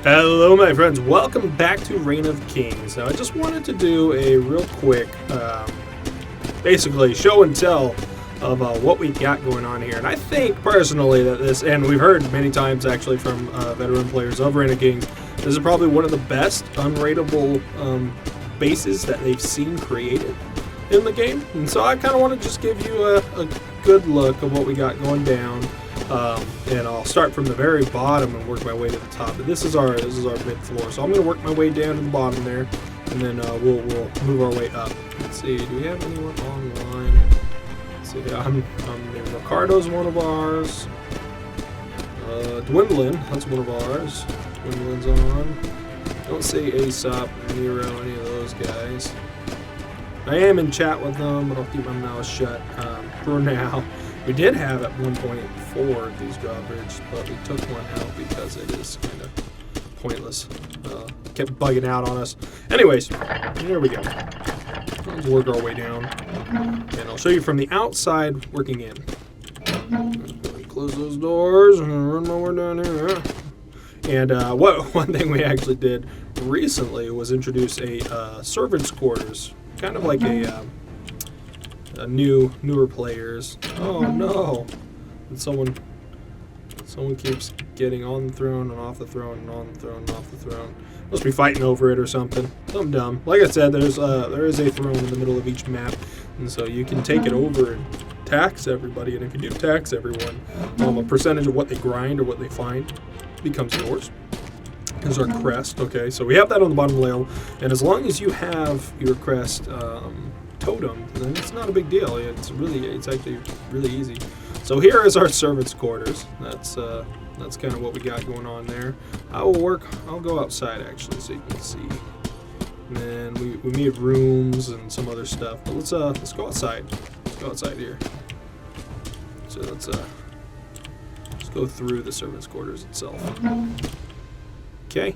Hello my friends, welcome back to Reign of Kings. Now I just wanted to do a real quick, basically show and tell of what we got going on here. And I think personally that this, and we've heard many times actually from veteran players of Reign of Kings, this is probably one of the best unrateable bases that they've seen created in the game. And so I kind of want to just give you a good look of what we got going down. And I'll start from the very bottom and work my way to the top. But this is our mid floor, so I'm going to work my way down to the bottom there, and then we'll move our way up. Let's see, do we have anyone online? Let's see, Ricardo's one of ours. Dwindlin, that's one of ours. Dwindlin's on. Don't see Aesop, Nero, any of those guys. I am in chat with them, but I'll keep my mouth shut for now. We did have at one point 4 of these drawbridges, but we took one out because it is kind of pointless. Kept bugging out on us. Anyways, here we go. Let's work our way down. And I'll show you from the outside working in. Close those doors and run my way down here. And one thing we actually did recently was introduce a servant's quarters. Kind of like a newer players. Oh no! And someone keeps getting on the throne and off the throne and on the throne and off the throne. Must be fighting over it or something. Something dumb. Like I said, there is a throne in the middle of each map, and so you can take it over and tax everybody. And if you do tax everyone, a percentage of what they grind or what they find becomes yours. There's our crest. Okay, so we have that on the bottom rail, and as long as you have your crest totem, then it's not a big deal. It's actually really easy. So here is our servants' quarters. That's kind of what we got going on there. I'll go outside actually so you can see. And then we made rooms and some other stuff. But let's go outside. Let's go outside here. So let's go through the servants' quarters itself. Okay.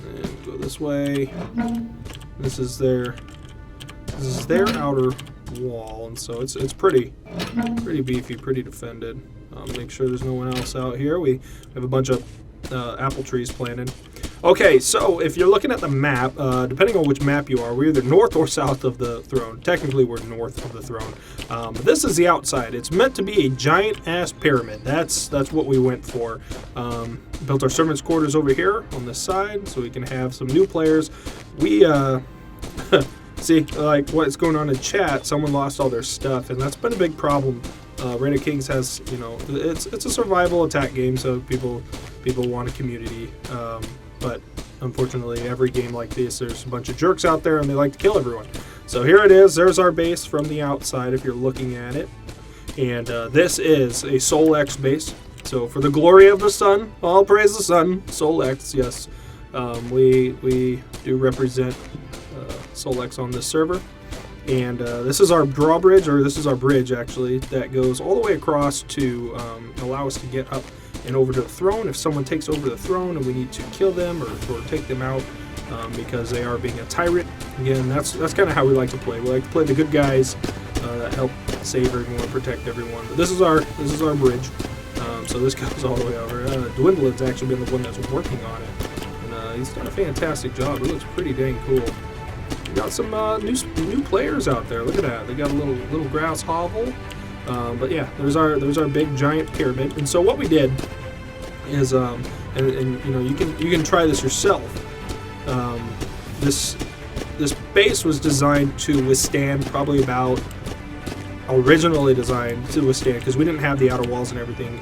And go this way. This is their outer wall, and so it's pretty beefy, pretty defended. Make sure there's no one else out here. We have a bunch of apple trees planted. Okay, so if you're looking at the map, depending on which map you are, we're either north or south of the throne. Technically, we're north of the throne. But this is the outside. It's meant to be a giant-ass pyramid. That's what we went for. Built our servants' quarters over here on this side, so we can have some new players. We see, like what's going on in chat. Someone lost all their stuff, and that's been a big problem. Reign of Kings has, it's a survival attack game, so people want a community. But unfortunately, every game like this, there's a bunch of jerks out there, and they like to kill everyone. So here it is. There's our base from the outside, if you're looking at it. And this is a Sol X base. So for the glory of the sun, all praise the sun. Sol X, yes. We do represent Sol X on this server. And this is our drawbridge, or this is our bridge actually, that goes all the way across to allow us to get up and over to the throne. If someone takes over the throne and we need to kill them or take them out because they are being a tyrant, again, that's kind of how we like to play. We like to play the good guys that help save everyone, protect everyone. But this is our bridge. So this goes all the way over. Dwindlin's actually been the one that's working on it, and he's done a fantastic job. It looks pretty dang cool. We got some new players out there. Look at that. They got a little grass hovel. But yeah, there's our big giant pyramid. And so what we did is, and you can try this yourself. This base was designed to withstand originally designed to withstand, because we didn't have the outer walls and everything,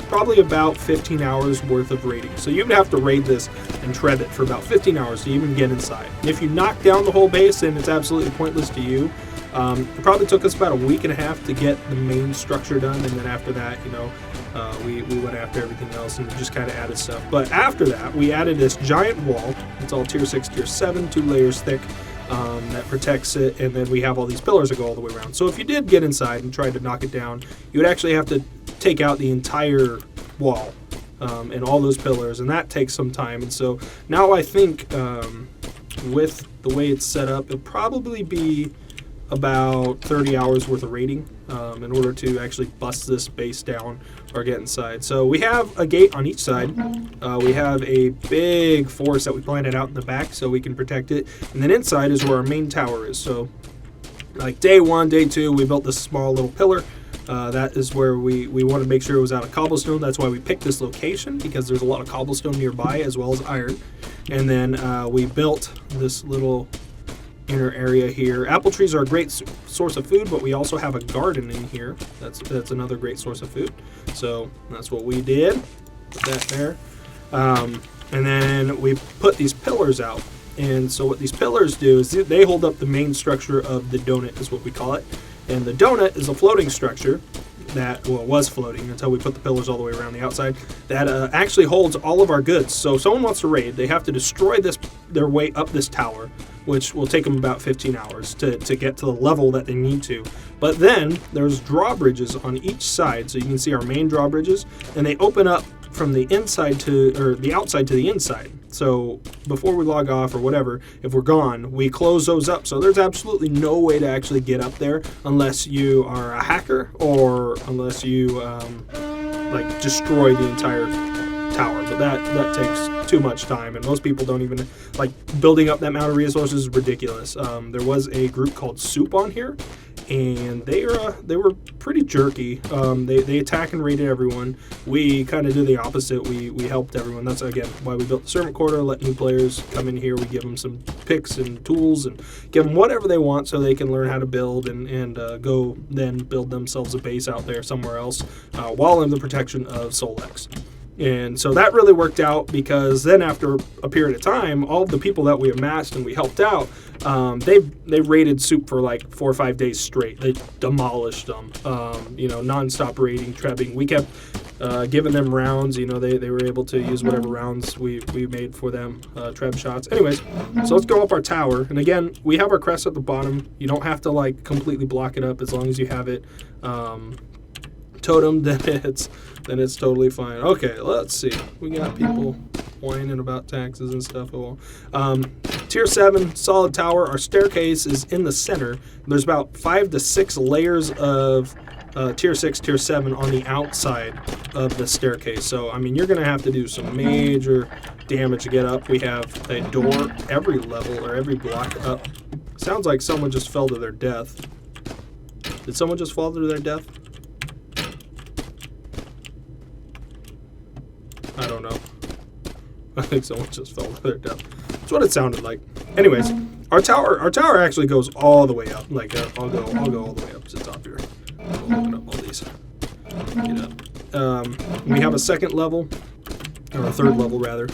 probably about 15 hours worth of raiding. So you would have to raid this and tread it for about 15 hours to even get inside. And if you knock down the whole base, then it's absolutely pointless to you. It probably took us about a week and a half to get the main structure done, and then after that, we went after everything else and just kind of added stuff. But after that, we added this giant wall. It's all tier 6, tier 7, 2 layers thick, that protects it, and then we have all these pillars that go all the way around. So if you did get inside and tried to knock it down, you would actually have to take out the entire wall and all those pillars, and that takes some time. And so now I think with the way it's set up, it'll probably be about 30 hours worth of raiding in order to actually bust this base down or get inside. So we have a gate on each side. We have a big forest that we planted out in the back so we can protect it. And then inside is where our main tower is. So like day 1, day 2, we built this small little pillar. That is where we want to make sure it was out of cobblestone. That's why we picked this location, because there's a lot of cobblestone nearby as well as iron. And then we built this little inner area here. Apple trees are a great source of food, but we also have a garden in here. That's another great source of food. So that's what we did. Put that there. And then we put these pillars out. And so what these pillars do is they hold up the main structure of the donut, is what we call it. And the donut is a floating structure that, well, was floating until we put the pillars all the way around the outside, that actually holds all of our goods. So if someone wants to raid, they have to destroy their way up this tower, which will take them about 15 hours to get to the level that they need to. But then there's drawbridges on each side, so you can see our main drawbridges, and they open up from the inside to, or the outside to the inside. So before we log off or whatever, if we're gone, we close those up. So there's absolutely no way to actually get up there unless you are a hacker or unless you like destroy the entire tower. But that takes too much time, and most people don't even like building up that amount of resources is ridiculous. There was a group called Soup on here, and they were pretty jerky. They attack and raided everyone. We kind of do the opposite. We helped everyone. That's again why we built the servant quarter. Let new players come in here. We give them some picks and tools and give them whatever they want so they can learn how to build and go then build themselves a base out there somewhere else while in the protection of Solex. And so that really worked out, because then after a period of time, all of the people that we amassed and we helped out, they raided Soup for like 4 or 5 days straight. They demolished them, non-stop raiding, trebbing. We kept giving them rounds. They were able to use whatever rounds we made for them, treb shots. Anyways, so let's go up our tower. And again, we have our crest at the bottom. You don't have to like completely block it up as long as you have it totem, then it's totally fine. Okay, let's see. We got people whining about taxes and stuff. Tier 7 solid tower. Our staircase is in the center. There's about 5 to 6 layers of tier 6, tier 7 on the outside of the staircase. So I mean, you're gonna have to do some major damage to get up. We have a door every level or every block up. Sounds like someone just fell to their death. Did someone just fall to their death? I don't know. I think someone just fell to their death. That's what it sounded like. Anyways, our tower actually goes all the way up. Like I'll go all the way up to the top here. I'll open up all these. Get up. We have a second level, or a third level rather.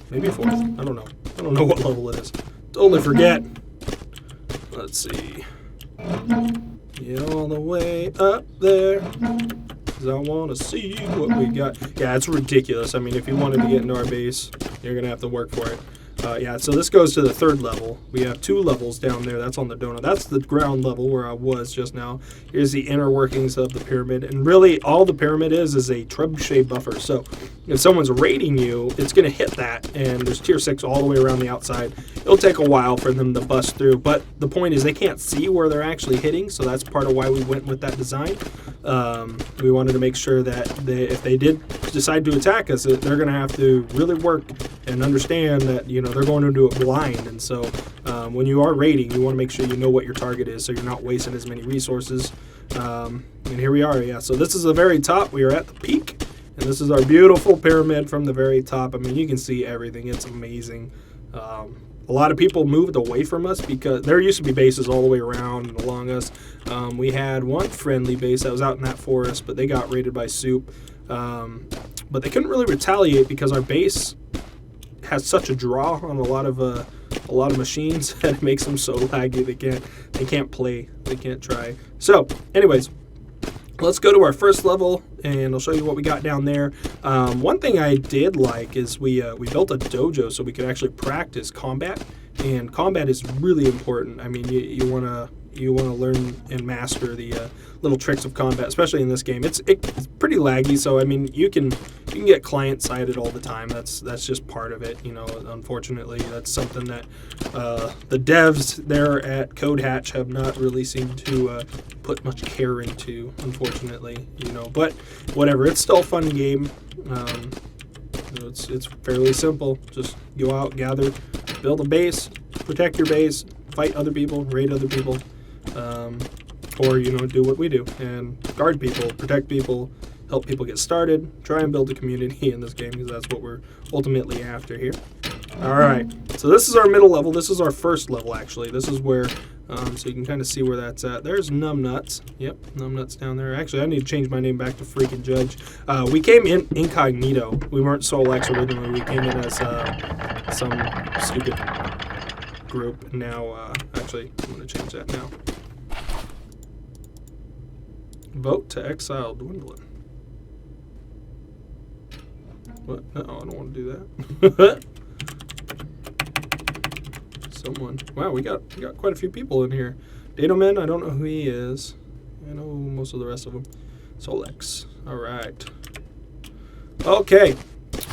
Maybe a fourth. I don't know. I don't know what level it is. Totally forget. Let's see. Get all the way up there. I want to see what we got. Yeah, it's ridiculous. I mean, if you wanted to get into our base, you're going to have to work for it. Yeah, so this goes to the third level. We have 2 levels down there. That's on the donut. That's the ground level where I was just now. Here's the inner workings of the pyramid. And really, all the pyramid is a trebuchet buffer. So if someone's raiding you, it's going to hit that. And there's tier 6 all the way around the outside. It'll take a while for them to bust through. But the point is they can't see where they're actually hitting. So that's part of why we went with that design. We wanted to make sure that if they did decide to attack us, they're going to have to really work and understand that, they're going to do it blind. And so when you are raiding, you want to make sure you know what your target is so you're not wasting as many resources. And here we are. Yeah, so this is the very top. We are at the peak. And this is our beautiful pyramid from the very top. I mean, you can see everything. It's amazing. A lot of people moved away from us because there used to be bases all the way around and along us. We had one friendly base that was out in that forest, but they got raided by Soup. But they couldn't really retaliate because our base has such a draw on a lot of machines that it makes them so laggy they can't play, they can't try. So anyways, let's go to our first level and I'll show you what we got down there. One thing I did like is we built a dojo so we could actually practice combat, and combat is really important. I mean, you want to you want to learn and master the little tricks of combat, especially in this game. It's pretty laggy, so I mean you can get client-sided all the time. That's just part of it, you know. Unfortunately, that's something that the devs there at Code Hatch have not really seemed to put much care into, unfortunately, you know. But whatever, it's still a fun game. It's fairly simple. Just go out, gather, build a base, protect your base, fight other people, raid other people, or, you know, do what we do and guard people, protect people, help people get started, try and build a community in this game, because that's what we're ultimately after here. Alright, so this is our middle level. This is our first level, actually. This is where, so you can kind of see where that's at. There's Numbnuts. Yep, Numbnuts down there. Actually, I need to change my name back to Freaking Judge. We came in incognito. We weren't Solex originally. We came in as some stupid group. Now, actually, I'm going to change that now. Vote to exile Dwindling. What? No, I don't want to do that. Someone. Wow, we got quite a few people in here. Datoman, I don't know who he is. I know most of the rest of them. Solex. All right. Okay.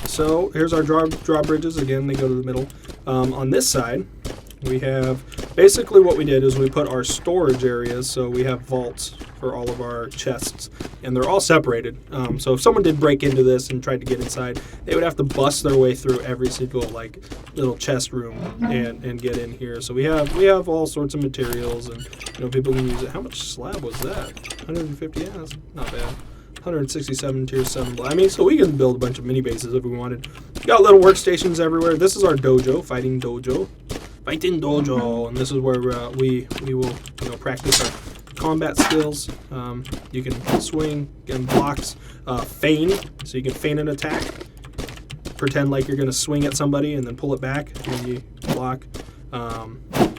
So here's our drawbridges. Again, they go to the middle. On this side, we have basically what we did is we put our storage areas. So we have vaults for all of our chests, and they're all separated. So if someone did break into this and tried to get inside, they would have to bust their way through every single like little chest room and get in here. So we have all sorts of materials, and you know, people can use it. How much slab was that? 150. Yeah, that's not bad. 167 tier 7. I mean, so we can build a bunch of mini bases if we wanted. Got little workstations everywhere. This is our dojo, fighting dojo, and this is where we will, you know, practice our combat skills. You can swing, get blocks, feign, so you can feign an attack, pretend like you're going to swing at somebody and then pull it back and you block.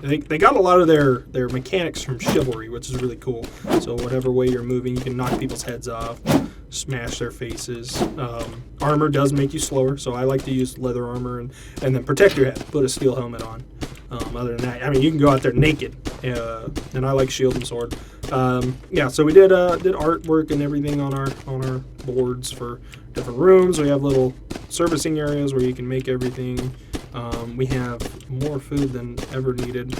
They got a lot of their mechanics from Chivalry, which is really cool. So whatever way you're moving, you can knock people's heads off, smash their faces. Armor does make you slower, so I like to use leather armor and then protect your head, put a steel helmet on. Other than that, I mean, you can go out there naked, and I like shield and sword. Yeah, so we did artwork and everything on our boards for different rooms. We have little servicing areas where you can make everything. We have more food than ever needed.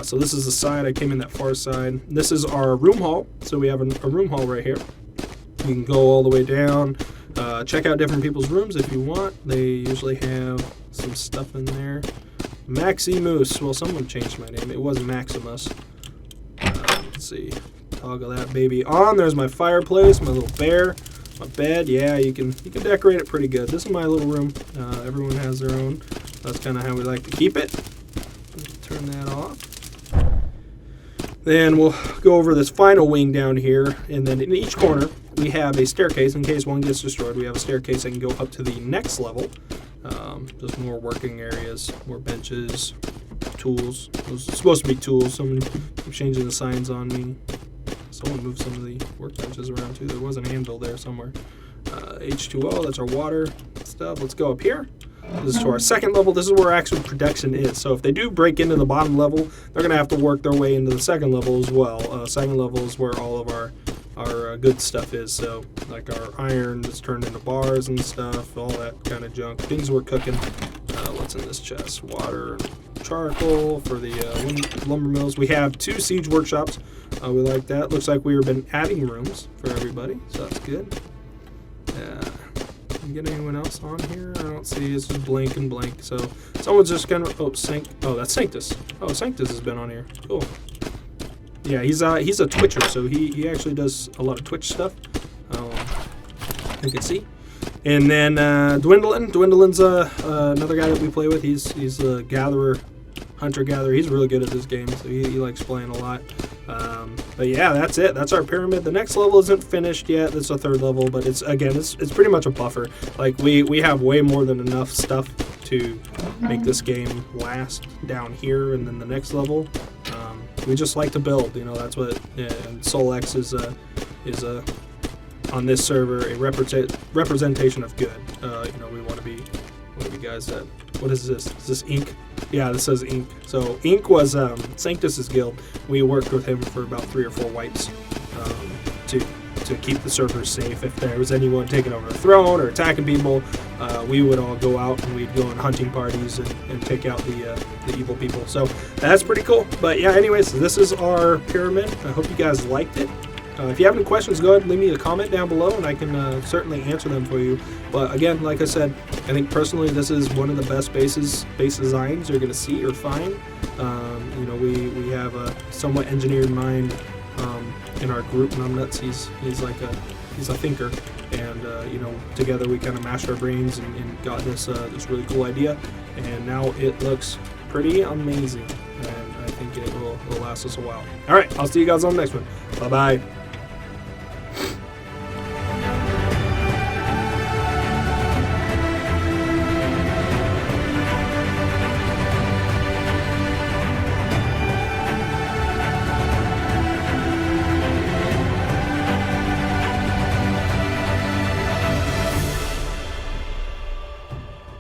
So this is the side. I came in that far side. This is our room hall. So we have a room hall right here. You can go all the way down. Check out different people's rooms if you want. They usually have some stuff in there. Maximus. Well, someone changed my name. It was Maximus. Let's see. Toggle that baby on. There's my fireplace, my little bear, my bed. Yeah, you can decorate it pretty good. This is my little room. Everyone has their own. That's kind of how we like to keep it. Turn that off. Then we'll go over this final wing down here, and then in each corner we have a staircase. In case one gets destroyed, we have a staircase that can go up to the next level. Just more working areas, more benches, tools. Those are supposed to be tools. Someone keeps changing the signs on me. Someone moved some of the workbenches around too. There was an anvil there somewhere. H2O, that's our water stuff. Let's go up here. This is to our second level. This is where actual production is. So if they do break into the bottom level, they're going to have to work their way into the second level as well. Second level is where all of our good stuff is. So like our iron that's turned into bars and stuff, all that kind of junk. Things we're cooking. What's in this chest? Water, charcoal for the lumber mills. We have 2 siege workshops. We like that. Looks like we've been adding rooms for everybody, so that's good. Can you get anyone else on here? I don't see. It's just blank and blank. So someone's just gonna. Oh, that's Sanctus. Oh, Sanctus has been on here. Cool. Yeah, he's a Twitcher, so he actually does a lot of Twitch stuff. You can see. And then Dwindlin. Dwindlin's another guy that we play with. He's a gatherer, hunter-gatherer. He's really good at this game, so he likes playing a lot. But yeah, that's it. That's our pyramid. The next level isn't finished yet. It's a 3rd level, but it's pretty much a buffer. Like we have way more than enough stuff to make this game last down here, and then the next level. We just like to build. You know, that's what. And Solex is on this server a representation of good. You know, we want to be guys that. What is this? Is this ink? Yeah, this says Ink. So Ink was Sanctus's guild. We worked with him for about 3 or 4 wipes to keep the servers safe. If there was anyone taking over the throne or attacking people, we would all go out and we'd go on hunting parties and take out the evil people. So that's pretty cool. But yeah, anyways, this is our pyramid. I hope you guys liked it. If you have any questions, go ahead and leave me a comment down below, and I can certainly answer them for you. But again, like I said, I think personally this is one of the best base designs you're going to see or find. You know, we have a somewhat engineered mind in our group. Numbnuts, he's a thinker, and you know, together we kind of mashed our brains and got this really cool idea, and now it looks pretty amazing, and I think it will last us a while. All right, I'll see you guys on the next one. Bye bye.